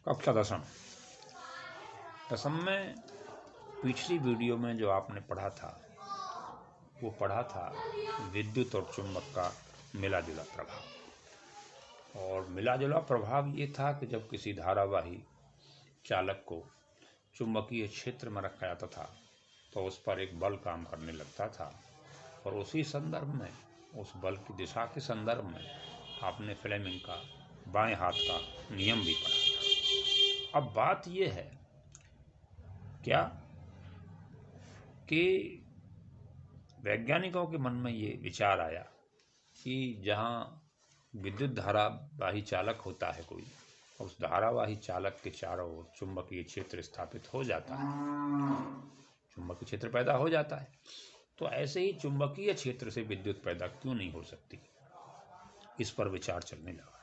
कक्षा दसम में पिछली वीडियो में जो आपने पढ़ा था वो पढ़ा था विद्युत और चुंबक का मिला जुला प्रभाव। और मिला जुला प्रभाव ये था कि जब किसी धारावाही चालक को चुंबकीय क्षेत्र में रखा जाता था तो उस पर एक बल काम करने लगता था, और उसी संदर्भ में उस बल की दिशा के संदर्भ में आपने फ्लेमिंग का बाएं हाथ का नियम भी पढ़ा था। अब बात यह है क्या कि वैज्ञानिकों के मन में ये विचार आया कि जहाँ विद्युत धारावाही चालक होता है कोई, उस धारावाही चालक के चारों ओर चुंबकीय क्षेत्र स्थापित हो जाता है, चुंबकीय क्षेत्र पैदा हो जाता है, तो ऐसे ही चुंबकीय क्षेत्र से विद्युत पैदा क्यों नहीं हो सकती, इस पर विचार चलने लगा।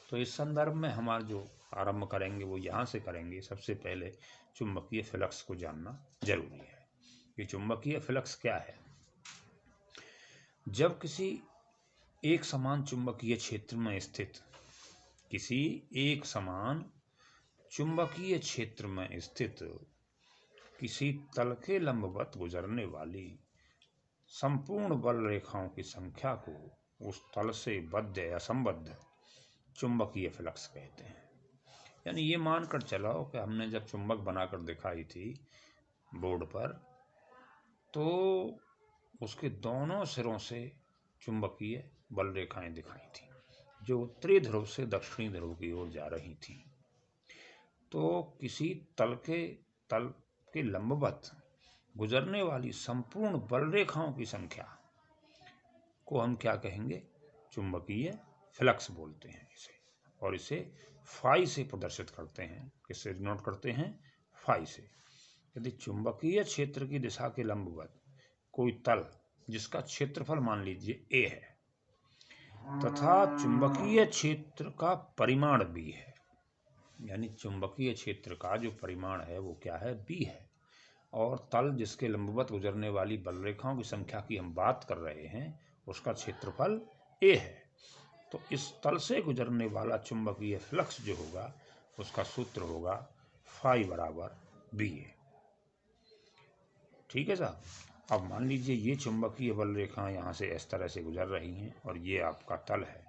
तो इस संदर्भ में हमारा जो आरंभ करेंगे वो यहाँ से करेंगे। सबसे पहले चुंबकीय फ्लक्स को जानना जरूरी है कि चुंबकीय फ्लक्स क्या है। जब किसी एक समान चुंबकीय क्षेत्र में स्थित किसी एक समान चुंबकीय क्षेत्र में स्थित किसी तल के लंबवत गुजरने वाली संपूर्ण बल रेखाओं की संख्या को उस तल से बद्ध या संबद्ध चुंबकीय फ्लक्स कहते हैं। यानी ये मानकर चलाओ कि हमने जब चुंबक बनाकर दिखाई थी बोर्ड पर, तो उसके दोनों सिरों से चुंबकीय बल रेखाएं दिखाई थी जो उत्तरी ध्रुव से दक्षिणी ध्रुव की ओर जा रही थी। तो किसी तल के लंबवत गुजरने वाली संपूर्ण बल रेखाओं की संख्या को हम क्या कहेंगे, चुंबकीय फ्लक्स बोलते हैं इसे। और इसे फाई से प्रदर्शित करते हैं। किससे डिनोट करते हैं? फाई से। यदि चुंबकीय क्षेत्र की दिशा के लंबवत कोई तल जिसका क्षेत्रफल मान लीजिए a है तथा चुंबकीय क्षेत्र का परिमाण b है, यानी चुंबकीय क्षेत्र का जो परिमाण है वो क्या है, b है, और तल जिसके लंबवत गुजरने वाली बल रेखाओं की संख्या की हम बात कर रहे हैं उसका क्षेत्रफल a है, तो इस तल से गुजरने वाला चुंबकीय फ्लक्स जो होगा उसका सूत्र होगा फाई बराबर बी ए। ठीक है साहब। अब मान लीजिए ये चुंबकीय बल रेखाएं यहाँ से इस तरह से गुजर रही हैं और ये आपका तल है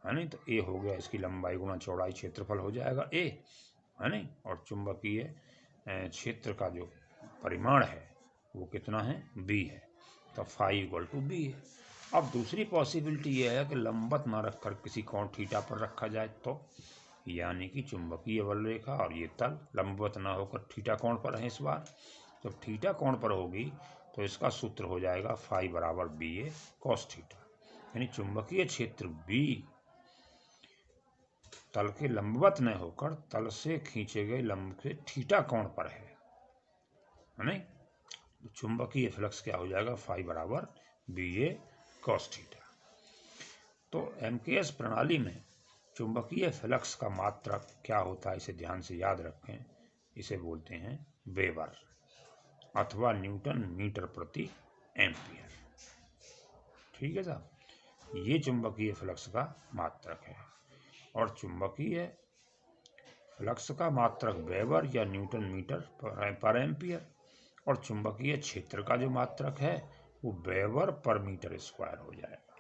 नहीं, तो ए हो गया, इसकी लंबाई गुणा चौड़ाई क्षेत्रफल हो जाएगा ए, है नहीं, और चुंबकीय क्षेत्र का जो परिमाण है वो कितना है, बी है, तो फाई इक्वल टू बी है। अब दूसरी पॉसिबिलिटी ये है कि लंबवत ना रखकर किसी कोण थीटा पर रखा जाए, तो यानी कि चुंबकीय बल रेखा और ये तल लंबवत ना होकर थीटा कोण पर है इस बार। जब थीटा कोण पर होगी तो इसका सूत्र हो जाएगा फाई बराबर बी ए कॉस थीटा, यानी चुंबकीय क्षेत्र बी तल के लंबवत न होकर तल से खींचे गए लंब के थीटा कोण पर है नहीं, चुंबकीय फ्लक्स क्या हो जाएगा, फाई बराबर बी ए कॉस थीटा। तो एमकेएस प्रणाली में चुंबकीय फ्लक्स का मात्रक क्या होता है इसे ध्यान से याद रखें। इसे बोलते हैं वेबर अथवा न्यूटन मीटर प्रति एम्पियर। ठीक है साहब, ये चुंबकीय फ्लक्स का मात्रक है, और चुंबकीय फ्लक्स का मात्रक वेबर या न्यूटन मीटर पर एम्पियर, और चुंबकीय क्षेत्र का जो मात्रक है वो वेबर पर मीटर स्क्वायर हो जाएगा,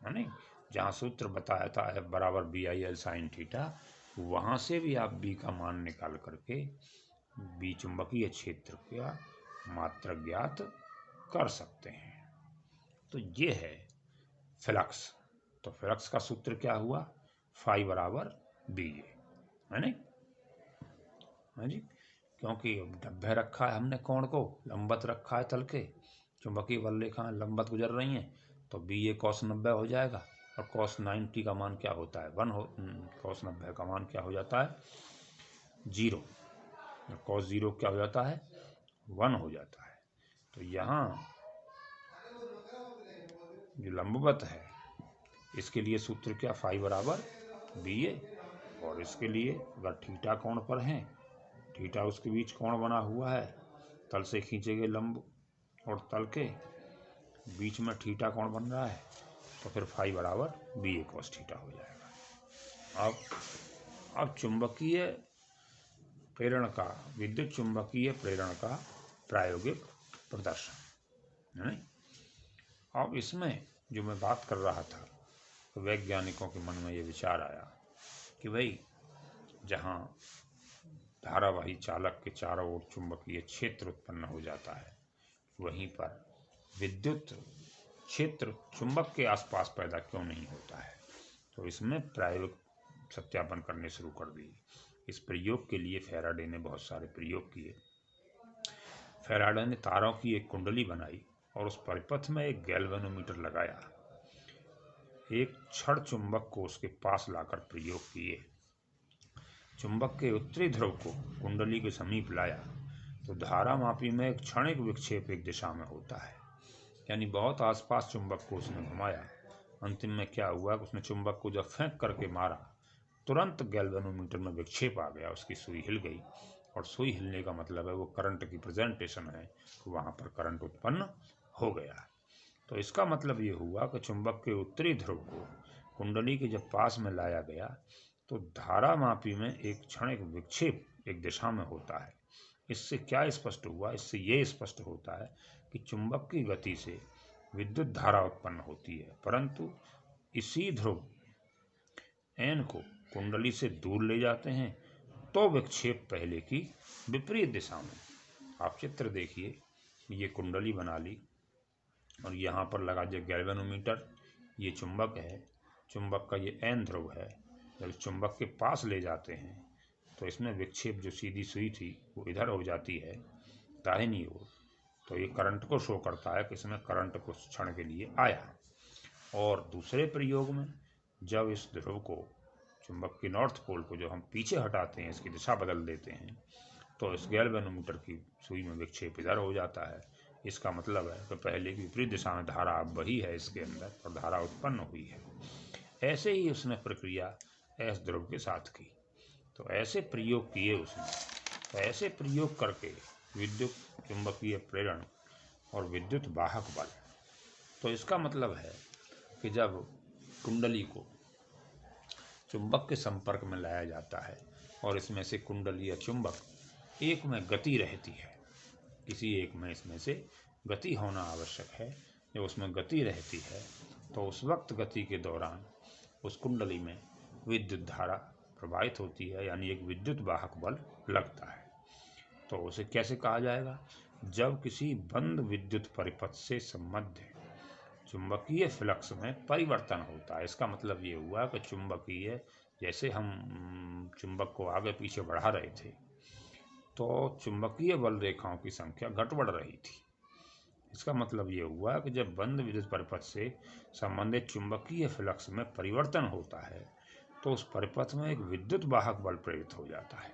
है नहीं। जहाँ सूत्र बताया था F बराबर B I L sine theta, वहाँ से भी आप बी का मान निकाल करके बी चुंबकीय क्षेत्र का मात्रक ज्ञात कर सकते हैं। तो ये है फ्लक्स। तो फ्लक्स का सूत्र क्या हुआ, फाई बराबर बी ए, है नहीं, हाँ जी, क्योंकि डब्बे रखा है हमने कोण को लंबवत रखा है तल के, चुंबकीय बल रेखाएं लंबवत गुजर रही हैं, तो बी ए कॉस 90 हो जाएगा, और कॉस 90 का मान क्या होता है, कॉस 90 का मान क्या हो जाता है, 0, कॉस 0 क्या हो जाता है, 1 हो जाता है। तो यहाँ जो लंबवत है इसके लिए सूत्र क्या, फाई बराबर बी ए, और इसके लिए अगर थीटा कोण पर है, थीटा उसके बीच कोण बना हुआ है, तल से खींचे गए लंब और तल के बीच में थीटा कोण बन रहा है, तो फिर फाई बराबर बी ए कॉस थीटा हो जाएगा। अब अब चुंबकीय प्रेरण का, विद्युत चुंबकीय प्रेरण का प्रायोगिक प्रदर्शन है। अब इसमें जो मैं बात कर रहा था, तो वैज्ञानिकों के मन में ये विचार आया कि भाई जहाँ धारावाही चालक के चारों ओर चुंबकीय क्षेत्र उत्पन्न हो जाता है, वहीं पर विद्युत क्षेत्र चुंबक के आसपास पैदा क्यों नहीं होता है। तो इसमें प्रायोगिक सत्यापन करने शुरू कर दिए। इस प्रयोग के लिए फैराडे ने बहुत सारे प्रयोग किए। फैराडे ने तारों की एक कुंडली बनाई और उस परिपथ में एक गैल्वेनोमीटर लगाया। एक छड़ चुंबक को उसके पास लाकर प्रयोग किए। चुंबक के उत्तरी ध्रुव को कुंडली के समीप लाया तो धारा मापी में एक क्षणिक विक्षेप एक दिशा में होता है। यानी बहुत आसपास चुंबक को उसने घुमाया। अंतिम में क्या हुआ कि उसने चुंबक को जब फेंक करके मारा, तुरंत गैल्वेनोमीटर में विक्षेप आ गया, उसकी सुई हिल गई। और सुई हिलने का मतलब है वो करंट की प्रेजेंटेशन है, तो वहाँ पर करंट उत्पन्न हो गया। तो इसका मतलब ये हुआ कि चुंबक के उत्तरी ध्रुव को कुंडली के जब पास में लाया गया तो धारा मापी में एक क्षणिक विक्षेप एक दिशा में होता है। इससे क्या स्पष्ट हुआ? इससे ये स्पष्ट होता है कि चुंबक की गति से विद्युत धारा उत्पन्न होती है, परंतु इसी ध्रुव एन को कुंडली से दूर ले जाते हैं तो विक्षेप पहले की विपरीत दिशा में। आप चित्र देखिए, ये कुंडली बना ली और यहाँ पर लगा जो गैल्वेनोमीटर, ये चुंबक है, चुंबक का ये एन ध्रुव है। जब चुंबक के पास ले जाते हैं तो इसमें विक्षेप जो सीधी सुई थी वो इधर हो जाती है दाहिनी ओर। तो ये करंट को शो करता है कि इसमें करंट कुछ क्षण के लिए आया। और दूसरे प्रयोग में जब इस ध्रुव को, चुंबक के नॉर्थ पोल को जो हम पीछे हटाते हैं, इसकी दिशा बदल देते हैं, तो इस गैल्वेनोमीटर की सुई में विक्षेप इधर हो जाता है। इसका मतलब है कि पहले की विपरीत दिशा में धारा अब वही है इसके अंदर और धारा उत्पन्न हुई है। ऐसे ही उसने प्रक्रिया एस ध्रुव के साथ की। तो ऐसे प्रयोग किए उसने। तो ऐसे प्रयोग करके विद्युत चुंबकीय प्रेरण और विद्युत वाहक बल, तो इसका मतलब है कि जब कुंडली को चुंबक के संपर्क में लाया जाता है और इसमें से कुंडली या चुंबक एक में गति रहती है, किसी एक में इसमें से गति होना आवश्यक है। जब उसमें गति रहती है तो उस वक्त गति के दौरान उस कुंडली में विद्युत धारा प्रवाहित होती है, यानी एक विद्युत वाहक बल लगता है। तो उसे कैसे कहा जाएगा? जब किसी बंद विद्युत परिपथ से संबद्ध चुंबकीय फ्लक्स में परिवर्तन होता है। इसका मतलब ये हुआ कि चुंबकीय, जैसे हम चुंबक को आगे पीछे बढ़ा रहे थे तो चुंबकीय बल रेखाओं की संख्या घट बढ़ रही थी। इसका मतलब ये हुआ कि जब बंद विद्युत परिपथ से संबंधित चुंबकीय फ्लक्स में परिवर्तन होता है तो उस परिपथ में एक विद्युत वाहक बल प्रेरित हो जाता है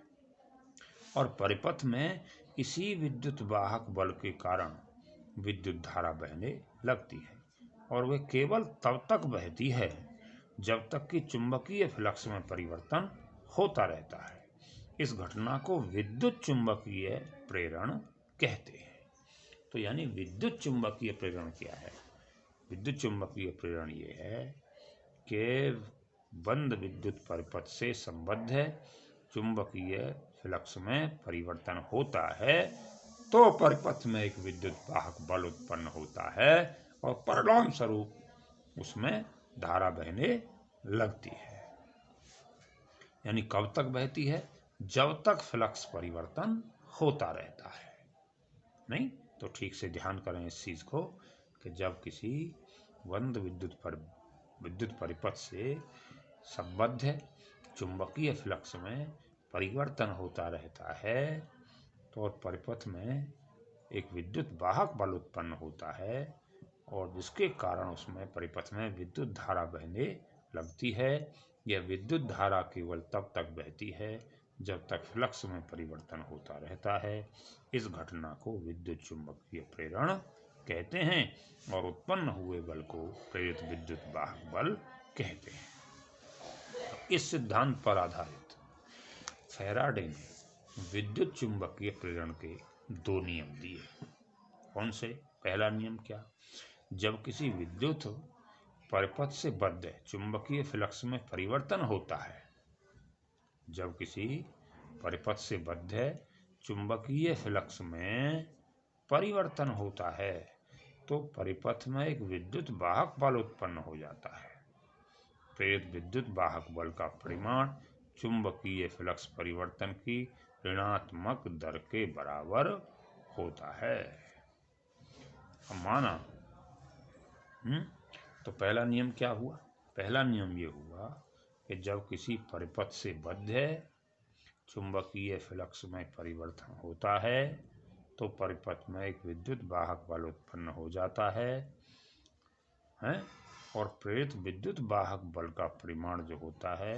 और परिपथ में इसी विद्युत वाहक बल के कारण विद्युत धारा बहने लगती है। और वे केवल तब तक बहती है जब तक कि चुंबकीय फ्लक्स में परिवर्तन होता रहता है। इस घटना को विद्युत चुंबकीय प्रेरण कहते हैं। तो यानी विद्युत चुंबकीय प्रेरण क्या है? विद्युत चुंबकीय प्रेरण ये है कि बंद विद्युत परिपथ से संबद्ध है चुंबकीय फ्लक्स में परिवर्तन होता है तो परिपथ में एक विद्युत वाहक बल उत्पन्न होता है और परिणाम स्वरूप उसमें धारा बहने लगती है। यानी कब तक बहती है? जब तक फ्लक्स परिवर्तन होता रहता है। नहीं तो ठीक से ध्यान करें इस चीज को कि जब किसी बंद विद्युत परिपथ से संबद्ध है चुंबकीय फ्लक्स में परिवर्तन होता रहता है तो परिपथ में एक विद्युत वाहक बल उत्पन्न होता है और जिसके कारण उसमें परिपथ में विद्युत धारा बहने लगती है। यह विद्युत धारा केवल तब तक बहती है जब तक फ्लक्स में परिवर्तन होता रहता है। इस घटना को विद्युत चुंबकीय प्रेरण कहते हैं और उत्पन्न हुए बल को प्रेरित विद्युत वाहक बल कहते हैं। इस सिद्धांत पर आधारित फैराडे ने विद्युत चुंबकीय प्रेरण के दो नियम दिए। कौन से? पहला नियम क्या? जब किसी विद्युत परिपथ से बद्ध चुंबकीय फ्लक्स में परिवर्तन होता है, जब किसी परिपथ से बद्ध चुंबकीय फ्लक्स में परिवर्तन होता है तो परिपथ में एक विद्युत वाहक बल उत्पन्न हो जाता है। प्रेरित विद्युत वाहक बल का परिमाण चुंबकीय फ्लक्स परिवर्तन की ऋणात्मक दर के बराबर होता है। अब माना तो पहला नियम क्या हुआ? पहला नियम ये हुआ कि जब किसी परिपथ से बद्ध चुंबकीय फ्लक्स में परिवर्तन होता है तो परिपथ में एक विद्युत वाहक बल उत्पन्न हो जाता है और प्रेरित विद्युत वाहक बल का परिमाण जो होता है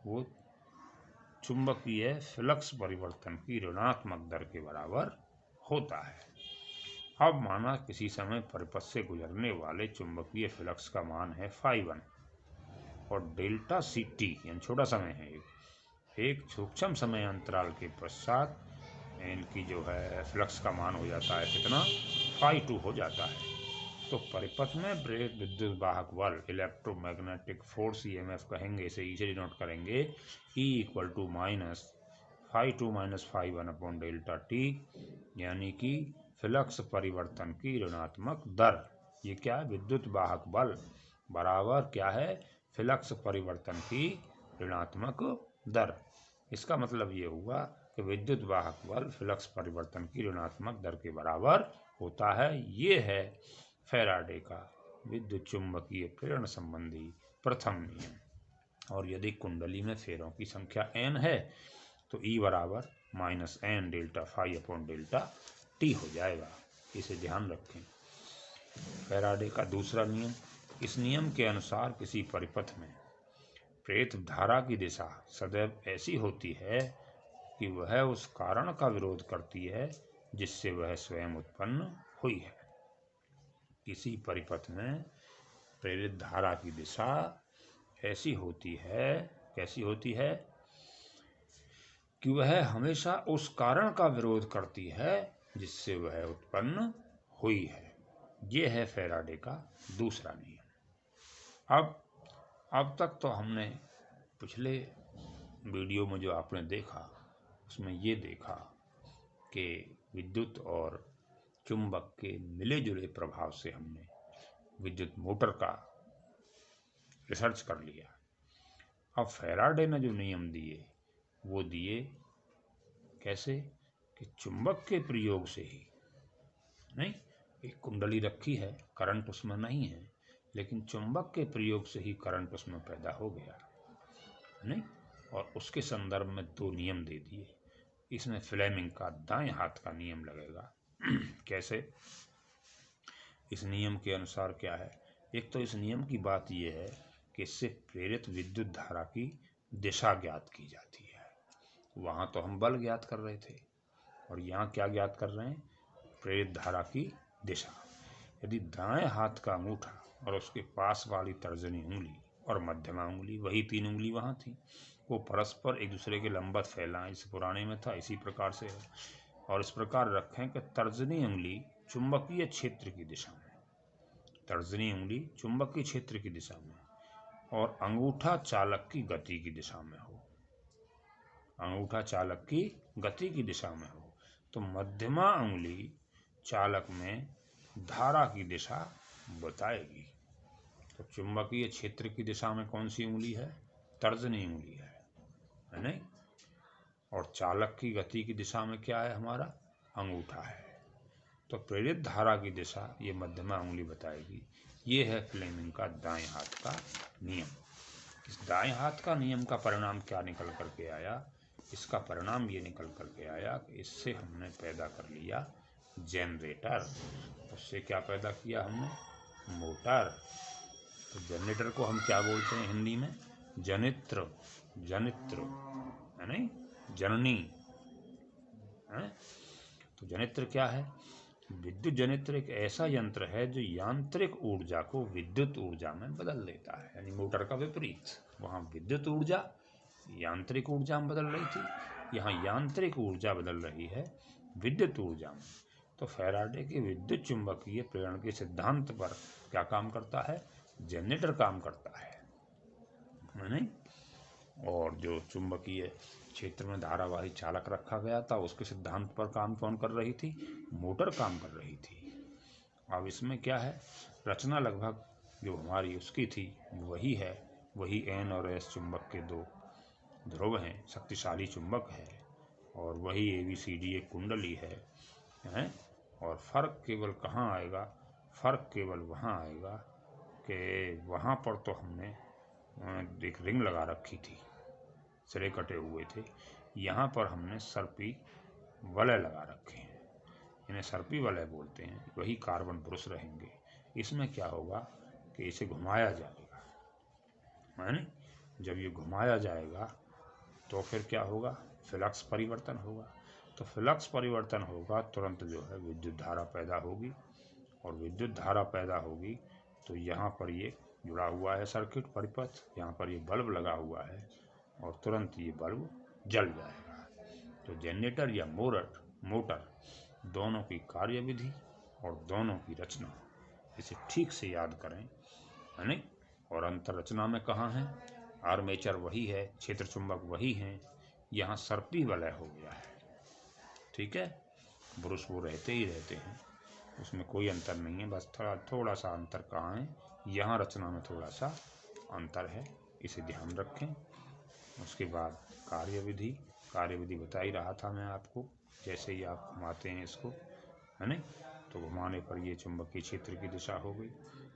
वो चुंबकीय फ्लक्स परिवर्तन की ऋणात्मक दर के बराबर होता है। अब माना किसी समय परिपथ से गुजरने वाले चुंबकीय फ्लक्स का मान है φ1 और डेल्टा सी टी यानी छोटा समय है, एक सूक्ष्म समय अंतराल के पश्चात इनकी जो है फ्लक्स का मान हो जाता है कितना? φ2 हो जाता है। तो परिपथ में प्रेरित विद्युत वाहक बल इलेक्ट्रोमैग्नेटिक फोर्स ईएमएफ कहेंगे, इसे इसे डिनोट करेंगे E = -φ2 - φ1 अपॉन डेल्टा टी, यानी कि फ्लक्स परिवर्तन की ऋणात्मक दर। ये क्या है? विद्युत वाहक बल बराबर क्या है? फ्लक्स परिवर्तन की ऋणात्मक दर। इसका मतलब ये हुआ कि विद्युत वाहक बल फ्लक्स परिवर्तन की ऋणात्मक दर के बराबर होता है। ये है फैराडे का विद्युत चुंबकीय प्रेरण संबंधी प्रथम नियम। और यदि कुंडली में फेरों की संख्या n है तो E बराबर -n delta phi upon delta T हो जाएगा। इसे ध्यान रखें। फैराडे का दूसरा नियम, इस नियम के अनुसार किसी परिपथ में प्रेरित धारा की दिशा सदैव ऐसी होती है कि वह उस कारण का विरोध करती है जिससे वह स्वयं उत्पन्न हुई है। किसी परिपथ में प्रेरित धारा की दिशा ऐसी होती है, कैसी होती है कि वह हमेशा उस कारण का विरोध करती है जिससे वह उत्पन्न हुई है। ये है फैराडे का दूसरा नियम। अब तक तो हमने पिछले वीडियो में जो आपने देखा उसमें ये देखा कि विद्युत और चुंबक के मिले जुले प्रभाव से हमने विद्युत मोटर का रिसर्च कर लिया। अब फैराडे ने जो नियम दिए वो दिए कैसे कि चुंबक के प्रयोग से ही, नहीं, एक कुंडली रखी है, करंट उसमें नहीं है, लेकिन चुंबक के प्रयोग से ही करंट उसमें पैदा हो गया, नहीं, और उसके संदर्भ में दो नियम दे दिए। इसमें फ्लेमिंग का दाएं हाथ का नियम लगेगा। कैसे? इस नियम के अनुसार क्या है? एक तो इस नियम की बात यह है कि इससे प्रेरित विद्युत धारा की दिशा ज्ञात की जाती है। वहाँ तो हम बल ज्ञात कर रहे थे और यहाँ क्या ज्ञात कर रहे हैं? प्रेरित धारा की दिशा। यदि दाएं हाथ का अंगूठा और उसके पास वाली तर्जनी उंगली और मध्यमा उंगली, वही तीन उंगली वहाँ थी, वो परस्पर एक दूसरे के लंबवत फैलाएं, इस पुराने में था, इसी प्रकार से है। और इस प्रकार रखें कि तर्जनी उंगली चुंबकीय क्षेत्र की दिशा में, तर्जनी उंगली चुंबकीय क्षेत्र की दिशा में और अंगूठा चालक की गति की दिशा में हो, अंगूठा चालक की गति की दिशा में हो, तो मध्यमा उंगली चालक में धारा की दिशा बताएगी। तो चुंबकीय क्षेत्र की दिशा में कौन सी उंगली है? तर्जनी उंगली है नहीं? और चालक की गति की दिशा में क्या है? हमारा अंगूठा है। तो प्रेरित धारा की दिशा ये मध्यमा उंगली बताएगी। ये है फ्लेमिंग का दाएं हाथ का नियम। इस दाएं हाथ का नियम का परिणाम क्या निकल करके आया? इसका परिणाम ये निकल करके आया कि इससे हमने पैदा कर लिया जनरेटर। उससे क्या पैदा किया हमने? मोटर। तो जनरेटर को हम क्या बोलते हैं हिंदी में? जनित्र। जनित्र है नहीं? जननी है। तो जनित्र क्या है? विद्युत जनित्र एक ऐसा यंत्र है जो यांत्रिक ऊर्जा को विद्युत ऊर्जा में बदल देता है। यानी मोटर का विपरीत, वहाँ विद्युत ऊर्जा यांत्रिक ऊर्जा में बदल रही थी, यहाँ यांत्रिक ऊर्जा बदल रही है विद्युत ऊर्जा में। तो फैराडे के विद्युत चुंबकीय प्रेरण के सिद्धांत पर क्या काम करता है? जनरेटर काम करता है नहीं? और जो चुंबकीय क्षेत्र में धारावाही चालक रखा गया था उसके सिद्धांत पर काम कौन कर रही थी? मोटर काम कर रही थी। अब इसमें क्या है, रचना लगभग जो हमारी उसकी थी वही है, वही N और S चुंबक के दो ध्रुव हैं, शक्तिशाली चुंबक है, और वही ABCD एक कुंडली है। और फर्क केवल कहाँ आएगा? फर्क केवल वहाँ आएगा कि वहाँ पर तो हमने एक रिंग लगा रखी थी, सिरे कटे हुए थे। यहाँ पर हमने सर्पी वलय लगा रखे हैं, इन्हें सर्पी वलय बोलते हैं। वही कार्बन ब्रुश रहेंगे। इसमें क्या होगा कि इसे घुमाया जाएगा, है ना? जब ये घुमाया जाएगा तो फिर क्या होगा? फ्लक्स परिवर्तन होगा। तो फ्लक्स परिवर्तन होगा, तुरंत जो है विद्युत धारा पैदा होगी, और विद्युत धारा पैदा होगी तो यहाँ पर ये जुड़ा हुआ है सर्किट परिपथ, यहाँ पर ये बल्ब लगा हुआ है, और तुरंत ये बल्ब जल जाएगा। तो जनरेटर या मोटर दोनों की कार्यविधि और दोनों की रचना, इसे ठीक से याद करें, है नहीं? और अंतर रचना में कहाँ है? आर्मेचर वही है, क्षेत्र चुंबक वही हैं, यहाँ सर्पी वलय हो गया है। ठीक है, ब्रुश वो रहते ही रहते हैं, उसमें कोई अंतर नहीं है। बस थोड़ा सा अंतर कहाँ है? यहाँ रचना में थोड़ा सा अंतर है, इसे ध्यान रखें। उसके बाद कार्यविधि बता ही रहा था मैं आपको। जैसे ही आप घुमाते हैं इसको, है नहीं, तो घुमाने पर ये चुंबकीय क्षेत्र की दिशा हो गई,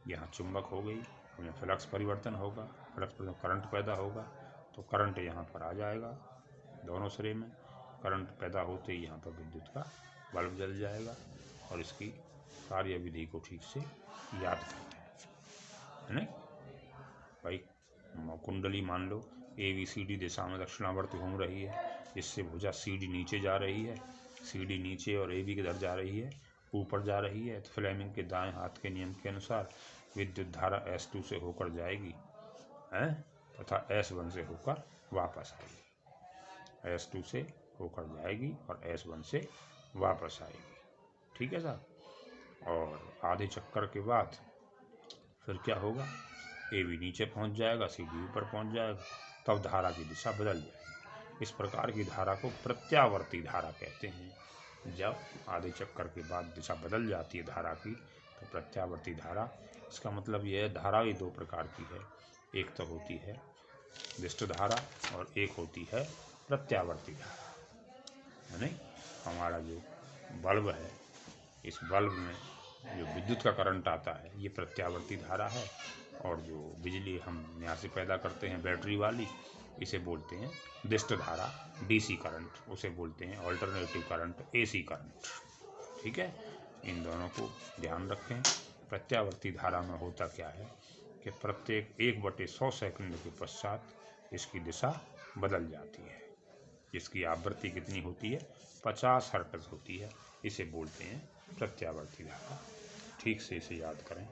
यहाँ चुंबक हो गई, उनमें फ्लक्स परिवर्तन होगा, फ्लक्स परिवर्तन करंट पैदा होगा, तो करंट यहाँ पर आ जाएगा दोनों सिरे में। करंट पैदा होते ही यहाँ पर विद्युत का बल्ब जल जाएगा। और इसकी कार्यविधि को ठीक से याद करना है नहीं भाई। कुंडली मान लो ABCD दिशा में दक्षिणावर्त घूम रही है, इससे भुजा CD नीचे जा रही है, CD नीचे और AB किधर जा रही है? ऊपर जा रही है। तो फ्लेमिंग के दाएं हाथ के नियम के अनुसार विद्युत धारा S2 से होकर जाएगी, है, तथा S1 से होकर वापस आएगी। S2 से होकर जाएगी और S1 से वापस आएगी। ठीक है साहब। और आधे चक्कर के बाद फिर क्या होगा? AB नीचे पहुंच जाएगा, CD ऊपर पहुंच जाएगा, तब धारा की दिशा बदल जाएगी। इस प्रकार की धारा को प्रत्यावर्ती धारा कहते हैं। जब आधे चक्कर के बाद दिशा बदल जाती है धारा की, तो प्रत्यावर्ती धारा। इसका मतलब यह धारा ही दो प्रकार की है, एक तो होती है दिष्ट धारा और एक होती है प्रत्यावर्ती धारा, है नहीं? हमारा जो बल्ब है, इस बल्ब में जो विद्युत का करंट आता है ये प्रत्यावर्ती धारा है, और जो बिजली हम यहाँ से पैदा करते हैं बैटरी वाली, इसे बोलते हैं दिष्ट धारा, DC करंट उसे बोलते हैं, ऑल्टरनेटिव करंट, AC करंट। ठीक है, इन दोनों को ध्यान रखें। प्रत्यावर्ती धारा में होता क्या है कि प्रत्येक 1/100 सेकंड के पश्चात इसकी दिशा बदल जाती है। इसकी आवृत्ति कितनी होती है? 50 हर्ट्ज होती है। इसे बोलते हैं प्रत्यावर्ती धारा। ठीक से इसे याद करें।